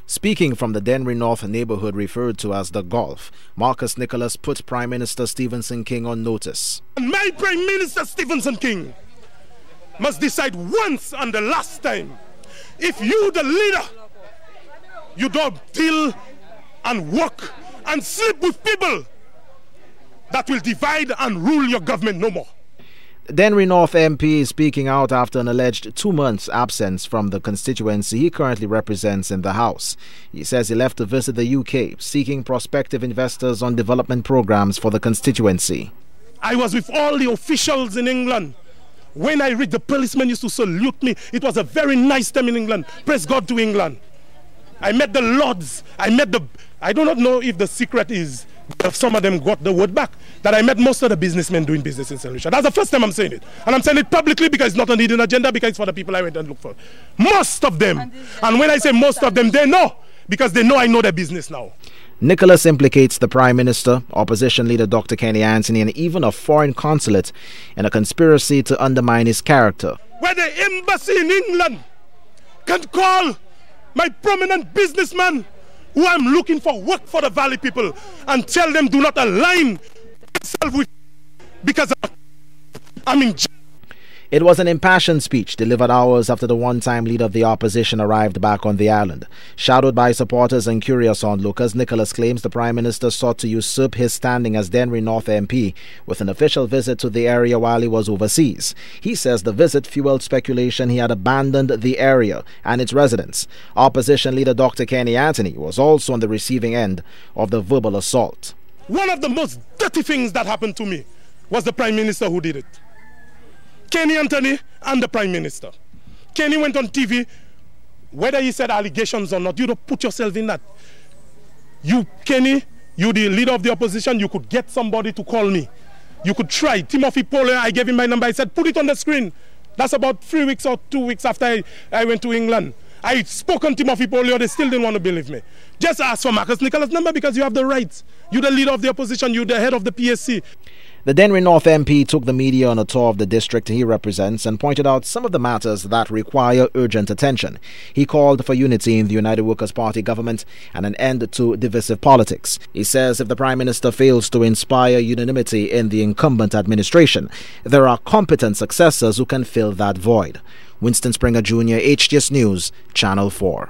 Speaking from the Dennery North neighborhood referred to as the Gulf, Marcus Nicholas put Prime Minister Stephenson King on notice. My Prime Minister Stephenson King must decide once and the last time, if you, the leader, you don't deal and work and sleep with people that will divide and rule your government no more. Dennery North MP is speaking out after an alleged 2 months absence from the constituency he currently represents in the House. He says he left to visit the UK, seeking prospective investors on development programs for the constituency. I was with all the officials in England. When I read, the policemen used to salute me. It was a very nice time in England. Praise God to England. I met the lords. I do not know if the secret is some of them got the word back, that I met most of the businessmen doing business in St. Lucia. That's the first time I'm saying it. And I'm saying it publicly because it's not a hidden agenda, because it's for the people I went and looked for. Most of them. And when I say most of them, they know, because they know I know their business now. Nicholas implicates the Prime Minister, opposition leader Dr. Kenny Anthony, and even a foreign consulate in a conspiracy to undermine his character. Where the embassy in England can call my prominent businessman who I'm looking for work for the Valley people and tell them do not align yourself with, because I'm in jail. It was an impassioned speech delivered hours after the one-time leader of the opposition arrived back on the island. Shadowed by supporters and curious onlookers, Nicholas claims the Prime Minister sought to usurp his standing as Dennery North MP with an official visit to the area while he was overseas. He says the visit fueled speculation he had abandoned the area and its residents. Opposition leader Dr. Kenny Anthony was also on the receiving end of the verbal assault. One of the most dirty things that happened to me was the Prime Minister who did it. Kenny Anthony and the Prime Minister. Kenny went on TV, whether he said allegations or not, you don't put yourself in that. You, Kenny, you the leader of the opposition, you could get somebody to call me. You could try. Timothy Pollio, I gave him my number, I said, put it on the screen. That's about 3 weeks or 2 weeks after I went to England. I spoke on Timothy Pollio, they still didn't want to believe me. Just ask for Marcus Nicholas' number because you have the rights. You're the leader of the opposition, you're the head of the PSC. The Dennery North MP took the media on a tour of the district he represents and pointed out some of the matters that require urgent attention. He called for unity in the United Workers' Party government and an end to divisive politics. He says if the Prime Minister fails to inspire unanimity in the incumbent administration, there are competent successors who can fill that void. Winston Springer Jr., HTS News, Channel 4.